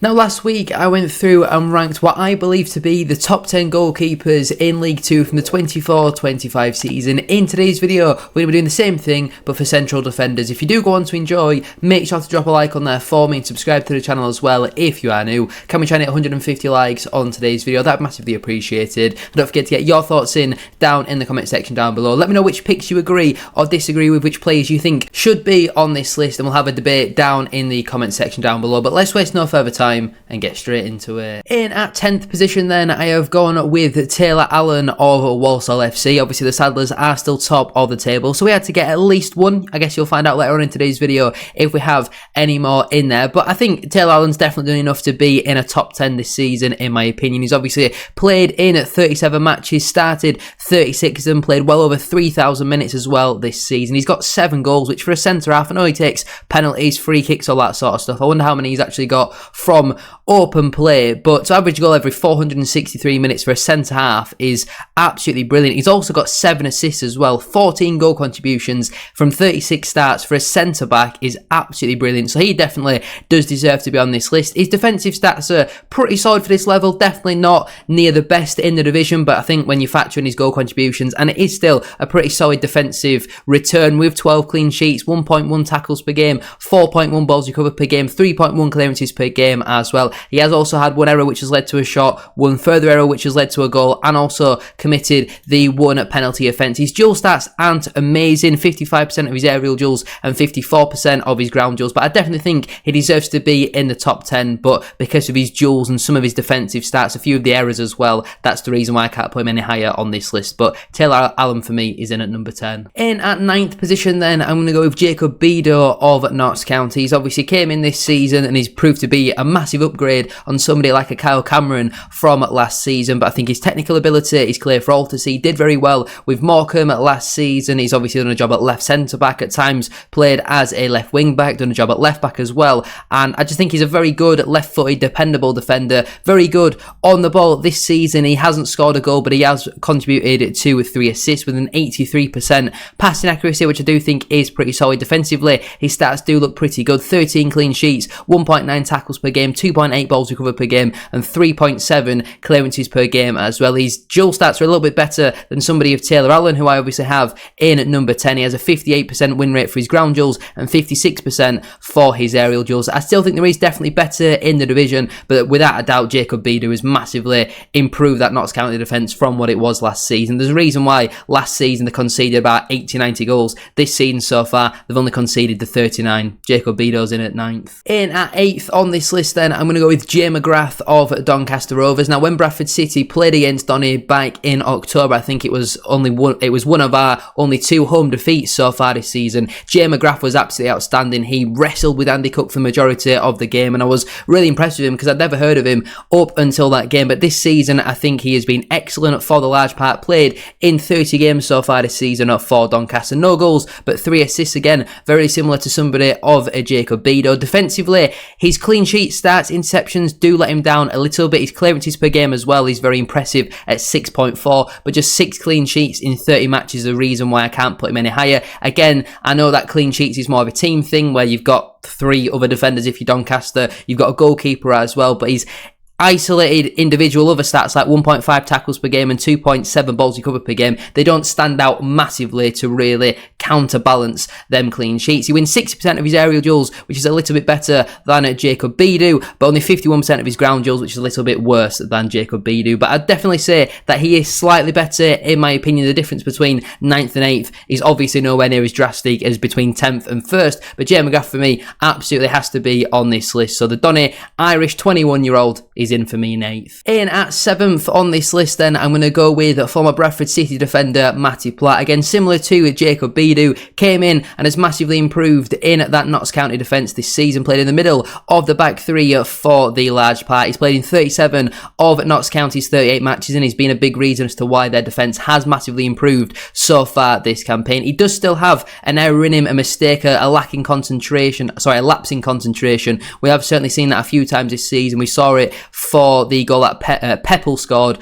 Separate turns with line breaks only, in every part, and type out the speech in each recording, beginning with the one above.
Now last week I went through and ranked what I believe to be the top 10 goalkeepers in League 2 from the 24-25 season. In today's video we're going to be doing the same thing but for central defenders. If you do go on to enjoy, make sure to drop a like on there for me and subscribe to the channel as well if you are new. Can we try and hit 150 likes on today's video? That'd be massively appreciated. And don't forget to get your thoughts in down in the comment section down below. Let me know which picks you agree or disagree with, which players you think should be on this list, and we'll have a debate down in the comment section down below. But let's waste no further time and get straight into it. In at 10th position then, I have gone with Taylor Allen of Walsall FC. Obviously the Saddlers are still top of the table, so we had to get at least one. I guess you'll find out later on in today's video if we have any more in there, but I think Taylor Allen's definitely done enough to be in a top 10 this season in my opinion. He's obviously played in 37 matches, started 36 of them, played well over 3,000 minutes as well this season. He's got 7 goals, which for a centre-half, I know he takes penalties, free kicks, all that sort of stuff. I wonder how many he's actually got from open play, but to average goal every 463 minutes for a centre-half is absolutely brilliant. He's also got 7 assists as well, 14 goal contributions from 36 starts for a centre-back is absolutely brilliant, so he definitely does deserve to be on this list. His defensive stats are pretty solid for this level, definitely not near the best in the division, but I think when you factor in his goal contributions, and it is still a pretty solid defensive return with 12 clean sheets, 1.1 tackles per game, 4.1 balls recovered per game, 3.1 clearances per game as well. He has also had 1 error which has led to a shot, 1 further error which has led to a goal, and also committed the 1 penalty offence. His duel stats aren't amazing, 55% of his aerial duels and 54% of his ground duels, but I definitely think he deserves to be in the top 10, but because of his duels and some of his defensive stats, a few of the errors as well, that's the reason why I can't put him any higher on this list. But Taylor Allen for me is in at number 10. In at 9th position then, I'm going to go with Jacob Bido of Notts County. He's obviously came in this season and he's proved to be a massive upgrade on somebody like a Kyle Cameron from last season, but I think his technical ability is clear for all to see. Did very well with Morecambe last season. He's obviously done a job at left centre back at times, played as a left wing back, done a job at left back as well, and I just think he's a very good left footed dependable defender, very good on the ball this season. He hasn't scored a goal, but he has contributed to 3 assists with an 83% passing accuracy, which I do think is pretty solid. Defensively his stats do look pretty good, 13 clean sheets, 1.9 tackles per game, 2.8 balls recovered per game, and 3.7 clearances per game as well. His duel stats are a little bit better than somebody of Taylor Allen, who I obviously have in at number 10. He has a 58% win rate for his ground duels and 56% for his aerial duels. I still think there is definitely better in the division, but without a doubt Jacob Bido has massively improved that Notts County defence from what it was last season. There's a reason why last season they conceded about 80-90 goals. This season so far they've only conceded the 39. Jacob Bido's in at 9th. In at 8th on this list then, I'm going to go with Jay McGrath of Doncaster Rovers. Now when Bradford City played against Donny back in October, I think it was one of our only 2 home defeats so far this season. Jay McGrath was absolutely outstanding. He wrestled with Andy Cook for the majority of the game, and I was really impressed with him because I'd never heard of him up until that game, but this season I think he has been excellent for the large part. Played in 30 games so far this season for Doncaster, no goals but 3 assists, again very similar to somebody of a Jacob Bido. Defensively his clean sheet starts, interceptions do let him down a little bit. His clearances per game as well is very impressive at 6.4, but just 6 clean sheets in 30 matches is the reason why I can't put him any higher. Again, I know that clean sheets is more of a team thing where you've got 3 other defenders if you're Doncaster, you've got a goalkeeper as well, but he's isolated individual other stats like 1.5 tackles per game and 2.7 balls recovered per game. They don't stand out massively to really counterbalance them clean sheets. He wins 60% of his aerial duels, which is a little bit better than Jacob Bido, but only 51% of his ground duels, which is a little bit worse than Jacob Bido. But I'd definitely say that he is slightly better in my opinion. The difference between 9th and 8th is obviously nowhere near as drastic as between 10th and 1st, but Jay McGrath for me absolutely has to be on this list. So the Donny Irish 21-year-old is in for me in 8th. In at 7th on this list then, I'm going to go with former Bradford City defender Matty Platt. Again, similar to Jacob Bido, came in and has massively improved in that Notts County defence this season. Played in the middle of the back 3 for the large part. He's played in 37 of Notts County's 38 matches, and he's been a big reason as to why their defence has massively improved so far this campaign. He does still have an error in him, a mistake, a lapsing concentration. We have certainly seen that a few times this season. We saw it for the goal that Peppel scored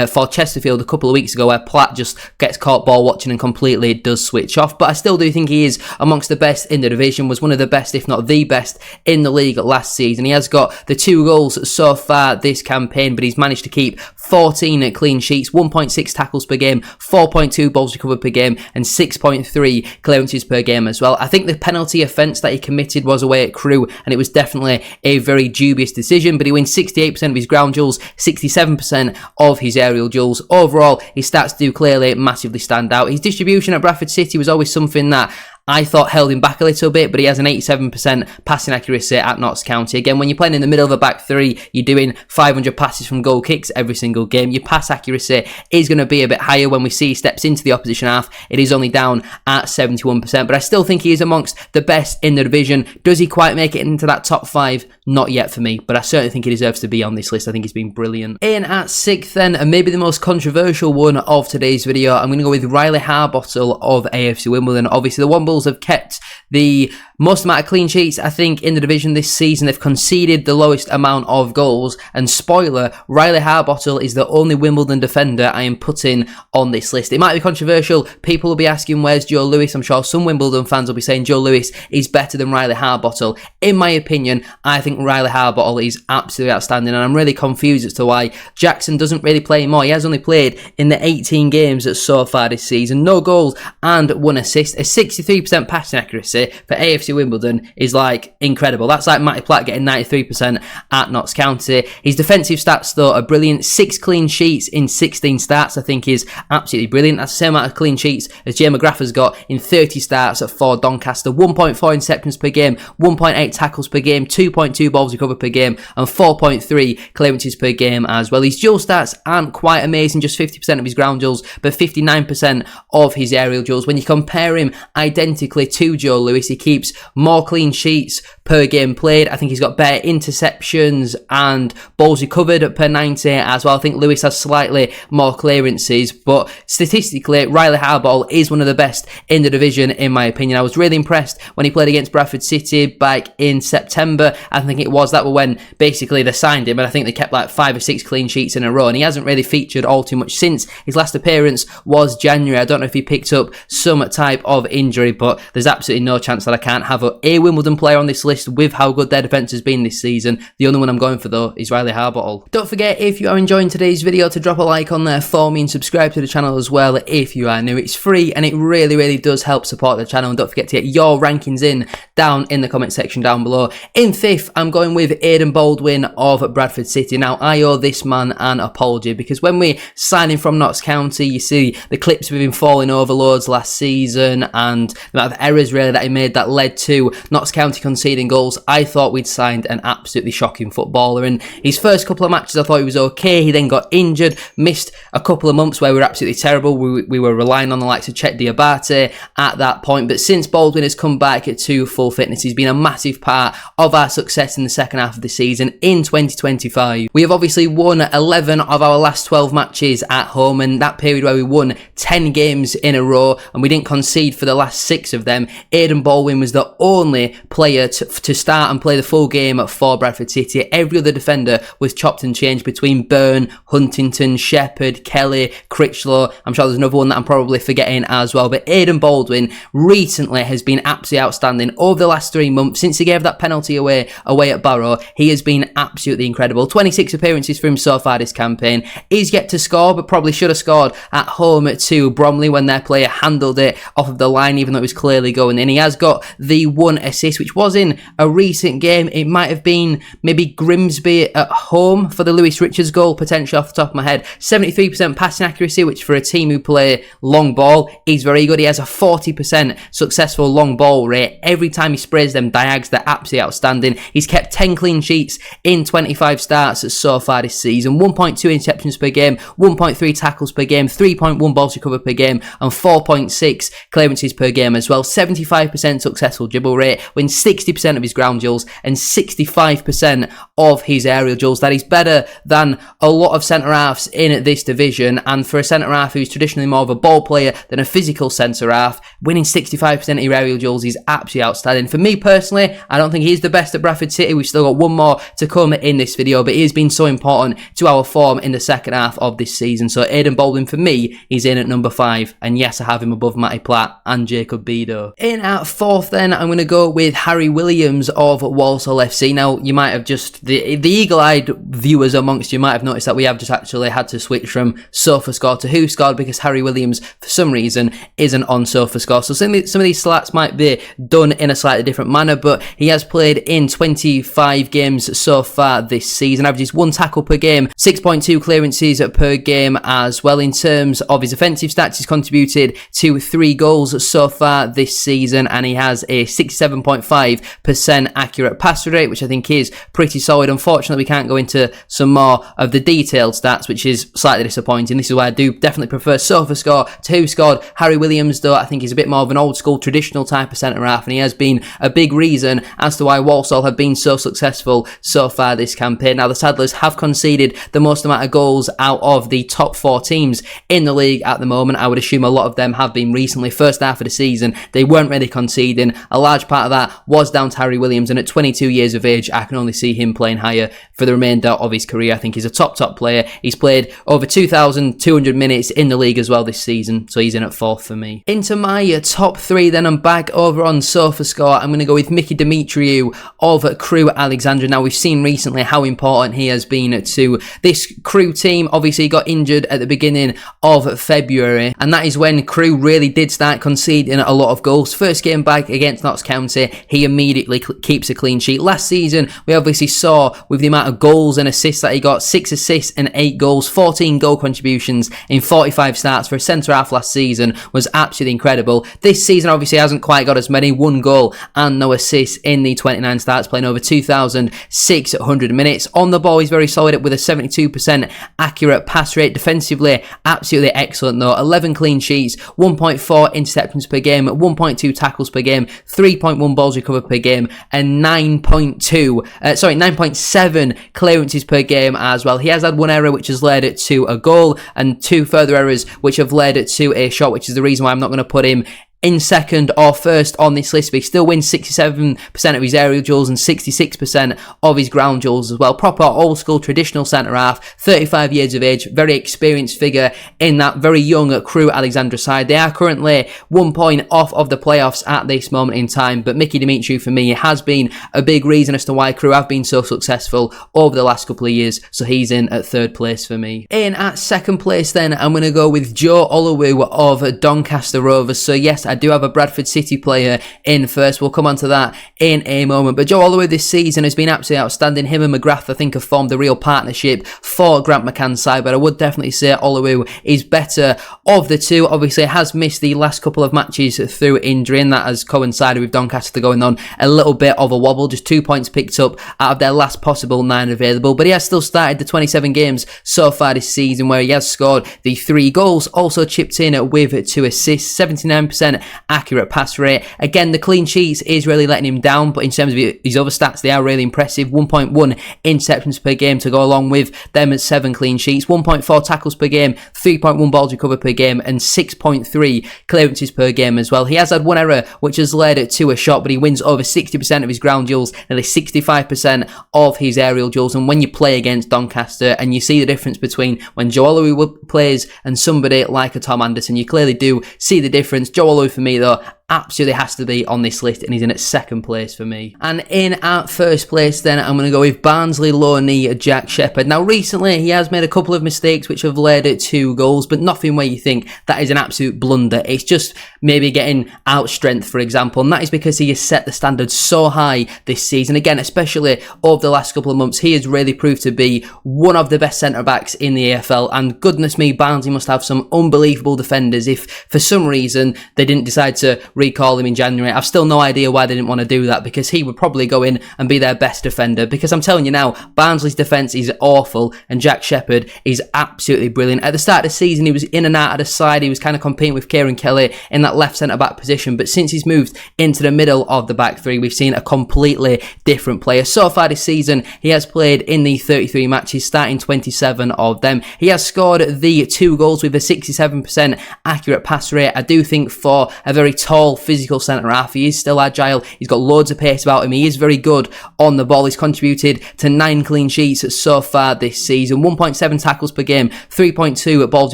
for Chesterfield a couple of weeks ago, where Platt just gets caught ball watching and completely does switch off. But I still do think he is amongst the best in the division, was one of the best, if not the best, in the league last season. He has got the 2 goals so far this campaign, but he's managed to keep 14 clean sheets, 1.6 tackles per game, 4.2 balls recovered per game, and 6.3 clearances per game as well. I think the penalty offence that he committed was away at Crewe, and it was definitely a very dubious decision, but he wins 68% of his ground duels, 67% of his aerial duels. Overall, his stats do clearly massively stand out. His distribution at Bradford City was always something that I thought held him back a little bit, but he has an 87% passing accuracy at Notts County. Again, when you're playing in the middle of a back three, you're doing 500 passes from goal kicks every single game. Your pass accuracy is going to be a bit higher. When we see he steps into the opposition half, it is only down at 71%, but I still think he is amongst the best in the division. Does he quite make it into that top 5? Not yet for me, but I certainly think he deserves to be on this list. I think he's been brilliant. In at 6th then, and maybe the most controversial one of today's video, I'm going to go with Riley Harbottle of AFC Wimbledon. Obviously, the Wombles have kept the most amount of clean sheets, I think, in the division this season. They've conceded the lowest amount of goals, and spoiler, Riley Harbottle is the only Wimbledon defender I am putting on this list. It might be controversial. People will be asking, where's Joe Lewis? I'm sure some Wimbledon fans will be saying Joe Lewis is better than Riley Harbottle. In my opinion, I think Riley Harbottle is absolutely outstanding, and I'm really confused as to why Jackson doesn't really play more. He has only played in the 18 games so far this season. No goals and 1 assist. A 63% passing accuracy for AFC Wimbledon is like incredible. That's like Matty Platt getting 93% at Notts County. His defensive stats though are brilliant. 6 clean sheets in 16 starts I think is absolutely brilliant. That's the same amount of clean sheets as Jay McGrath has got in 30 starts for Doncaster. 1.4 interceptions per game, 1.8 tackles per game, 2.2 balls recovered per game, and 4.3 clearances per game as well. His duel stats aren't quite amazing, just 50% of his ground duels, but 59% of his aerial duels. When you compare him identically to Joe Lewis, he keeps more clean sheets per game played. I think he's got better interceptions and balls recovered per 90 as well. I think Lewis has slightly more clearances, but statistically, Riley Harbottle is one of the best in the division, in my opinion. I was really impressed when he played against Bradford City back in September. I think it was that when basically they signed him, and I think they kept like 5 or 6 clean sheets in a row, and he hasn't really featured all too much since his last appearance was January. I don't know if he picked up some type of injury, but there's absolutely no chance that I can't have a Wimbledon player on this list with how good their defence has been this season. The only one I'm going for though is Riley Harbottle. Don't forget, if you are enjoying today's video, to drop a like on there for me and subscribe to the channel as well if you are new. It's free and it really does help support the channel, and don't forget to get your rankings in down in the comment section down below. In 5th, I'm going with Aidan Baldwin of Bradford City. Now, I owe this man an apology, because when we signed him from Notts County, you see the clips of him falling over loads last season and the amount of errors really that he made that led to Notts County conceding goals. I thought we'd signed an absolutely shocking footballer, and his first couple of matches I thought he was okay. He then got injured, missed a couple of months where we were absolutely terrible. We were relying on the likes of Chet Diabate at that point, but since Baldwin has come back to full fitness, he's been a massive part of our success in the second half of the season in 2025. We have obviously won 11 of our last 12 matches at home, and that period where we won 10 games in a row and we didn't concede for the last 6 of them, Aidan Baldwin was the only player to start and play the full game for Bradford City. Every other defender was chopped and changed between Byrne, Huntington, Shepherd, Kelly, Critchlow. I'm sure there's another one that I'm probably forgetting as well, but Aidan Baldwin recently has been absolutely outstanding over the last 3 months. Since he gave that penalty away at Barrow, he has been absolutely incredible. 26 appearances for him so far this campaign. He's yet to score, but probably should have scored at home to Bromley when their player handled it off of the line, even though it was clearly going in. He has got the 1 assist, which was in a recent game. It might have been maybe Grimsby at home for the Lewis Richards goal, potentially off the top of my head. 73% passing accuracy, which for a team who play long ball is very good. He has a 40% successful long ball rate. Every time he sprays them diags, they're absolutely outstanding. He's kept 10 clean sheets in 25 starts so far this season. 1.2 interceptions per game, 1.3 tackles per game, 3.1 balls recovered per game, and 4.6 clearances per game as well. 75% successful successful dribble rate, wins 60% of his ground duels and 65% of his aerial duels. That is better than a lot of centre-halves in this division, and for a centre-half who's traditionally more of a ball player than a physical centre-half, winning 65% of your aerial duels is absolutely outstanding. For me personally, I don't think he's the best at Bradford City. We've still got one more to come in this video, but he has been so important to our form in the second half of this season. So Aidan Baldwin, for me, is in at number 5, and yes, I have him above Matty Platt and Jacob Bido. In at 4th then, I'm going to go with Harry Williams of Walsall FC. Now, you might have just, the eagle-eyed viewers amongst you might have noticed that we have just actually had to switch from SofaScore to WhoScored because Harry Williams, for some reason, isn't on SofaScore. So some of these stats might be done in a slightly different manner, but he has played in 25 games so far this season, averages 1 tackle per game, 6.2 clearances per game as well. In terms of his offensive stats, he's contributed to 3 goals so far this season, and he has a 67.5% accurate pass rate, which I think is pretty solid. Unfortunately, we can't go into some more of the detailed stats, which is slightly disappointing. This is why I do definitely prefer SofaScore to WhoScored. Harry Williams, though, I think he's a bit more of an old school traditional type of centre-half, and he has been a big reason as to why Walsall have been so successful so far this campaign. Now, the Saddlers have conceded the most amount of goals out of the top 4 teams in the league at the moment. I would assume a lot of them have been recently. First half of the season, they weren't really conceding. A large part of that was down to Harry Williams, and at 22 years of age, I can only see him playing higher for the remainder of his career. I think he's a top player. He's played over 2,200 minutes in the league as well this season, so he's in at 4th for me. Into my top 3 then, I'm back over on SofaScore. I'm going to go with Mickey Demetriou of Crewe Alexandra. Now, we've seen recently how important he has been to this Crewe team. Obviously, he got injured at the beginning of February, and that is when Crewe really did start conceding a lot of goals. First game back against Notts County, he immediately keeps a clean sheet. Last season, we obviously saw with the amount of goals and assists that he got, 6 assists and 8 goals, 14 goal contributions in 45 starts for a centre-half last season was absolutely incredible. This season, obviously, hasn't quite got as many, 1 goal and no assists in the 29 starts, playing over 2,600 minutes. On the ball, he's very solid with a 72% accurate pass rate. Defensively, absolutely excellent though. 11 clean sheets, 1.4 interceptions per game, 1.2 tackles per game, 3.1 balls recovered per game, and 9.7 clearances per game as well. He has had 1 error which has led to a goal, and 2 further errors which have led to a shot, which is the reason why I'm not going to put him in second or first on this list, but he still wins 67% of his aerial duels and 66% of his ground duels as well. Proper old school traditional centre-half, 35 years of age, very experienced figure in that very young Crewe Alexandra side. They are currently 1 point off of the playoffs at this moment in time, but Mickey Demetriou for me has been a big reason as to why Crewe have been so successful over the last couple of years, so he's in at 3rd place for me. In at 2nd place then, I'm going to go with Joe Olowu of Doncaster Rovers. So yes, I do have a Bradford City player in first. We'll come on to that in a moment. But Joe Olowu this season has been absolutely outstanding. Him and McGrath, I think, have formed a real partnership for Grant McCann's side, but I would definitely say Olowu is better of the two. Obviously, has missed the last couple of matches through injury, and that has coincided with Doncaster going on a little bit of a wobble. Just 2 points picked up out of their last possible 9 available, but he has still started the 27 games so far this season where he has scored the 3 goals, also chipped in with 2 assists, 79% accurate pass rate. Again, the clean sheets is really letting him down, but in terms of his other stats, they are really impressive. 1.1 interceptions per game to go along with them at 7 clean sheets, 1.4 tackles per game, 3.1 balls recovered per game, and 6.3 clearances per game as well. He has had 1 error, which has led to a shot, but he wins over 60% of his ground duels, nearly 65% of his aerial duels. And when you play against Doncaster and you see the difference between when Joe Olowu plays and somebody like a Tom Anderson, you clearly do see the difference. Joe Olowu for me though absolutely has to be on this list, and he's in at 2nd place for me. And in at 1st place then, I'm going to go with Barnsley loanee Jack Shepherd. Now recently he has made a couple of mistakes which have led to 2 goals, but nothing where you think that is an absolute blunder. It's just maybe getting out strength, for example, and that is because he has set the standards so high this season. Again, especially over the last couple of months, he has really proved to be one of the best centre-backs in the AFL, and goodness me, Barnsley must have some unbelievable defenders if for some reason they didn't decide to recall him in January. I've still no idea why they didn't want to do that, because he would probably go in and be their best defender, because I'm telling you now, Barnsley's defence is awful and Jack Shepherd is absolutely brilliant. At the start of the season, he was in and out of the side. He was kind of competing with Kieran Kelly in that left centre-back position, but since he's moved into the middle of the back three, we've seen a completely different player. So far this season, he has played in the 33 matches, starting 27 of them. He has scored the 2 goals with a 67% accurate pass rate. I do think for a very tall, physical centre-half, he is still agile. He's got loads of pace about him. He is very good on the ball. He's contributed to 9 clean sheets so far this season, 1.7 tackles per game, 3.2 balls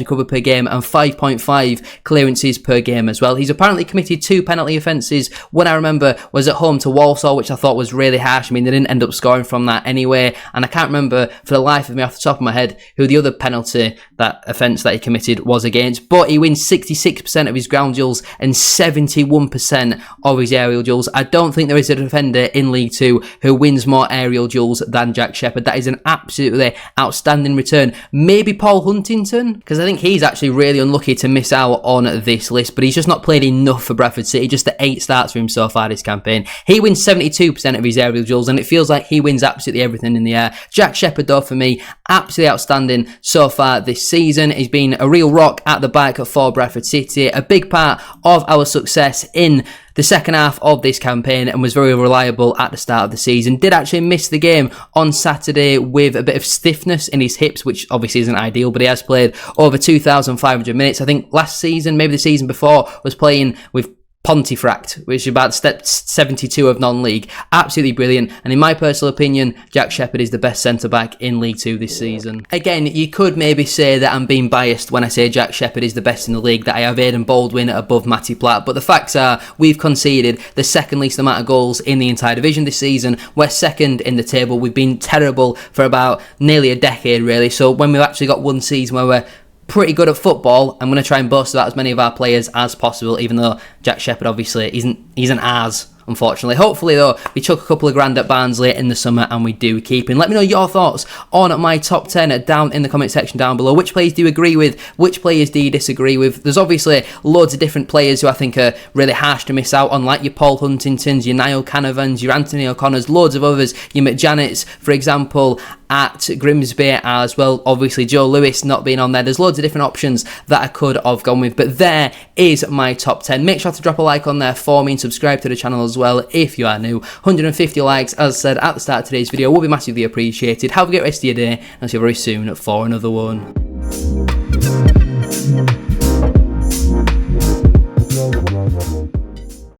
recovered per game, and 5.5 clearances per game as well. He's apparently committed 2 penalty offences. One I remember was at home to Walsall, which I thought was really harsh. I mean, they didn't end up scoring from that anyway, and I can't remember for the life of me off the top of my head who the other penalty, that offence that he committed, was against. But he wins 66% of his ground duels and 71% of his aerial duels. I don't think there is a defender in League 2 who wins more aerial duels than Jack Shepherd. That is an absolutely outstanding return. Maybe Paul Huntington, because I think he's actually really unlucky to miss out on this list, but he's just not played enough for Bradford City. Just the 8 starts for him so far this campaign. He wins 72% of his aerial duels, and it feels like he wins absolutely everything in the air. Jack Shepherd, though, for me, absolutely outstanding so far this season. He's been a real rock at the back for Bradford City, a big part of our success in the second half of this campaign, and was very reliable at the start of the season. Did actually miss the game on Saturday with a bit of stiffness in his hips, which obviously isn't ideal, but he has played over 2,500 minutes. I think last season, maybe the season before, was playing with Pontefract, which is about step 72 of non-league. Absolutely brilliant. And in my personal opinion, Jack Shepherd is the best centre-back in League 2 this season. Again, you could maybe say that I'm being biased when I say Jack Shepherd is the best in the league, that I have Aidan Baldwin above Matty Platt. But the facts are, we've conceded the second least amount of goals in the entire division this season. We're second in the table. We've been terrible for about nearly a decade, really. So when we've actually got one season where we're pretty good at football, I'm going to try and boast about as many of our players as possible, even though Jack Shepherd obviously isn't as, unfortunately. Hopefully, though, we chuck a couple of grand at Barnsley in the summer and we do keep him. Let me know your thoughts on my top 10 down in the comment section down below. Which players do you agree with? Which players do you disagree with? There's obviously loads of different players who I think are really harsh to miss out on, like your Paul Huntingtons, your Niall Canavans, your Anthony O'Connors, loads of others, your McJanets, for example, at Grimsby as well. Obviously, Joe Lewis not being on there. There's loads of different options that I could have gone with, but there is my top 10. Make sure to drop a like on there for me and subscribe to the channel as well if you are new. 150 likes, as I said at the start of today's video, will be massively appreciated. Have a great rest of your day, and I'll see you very soon for another one.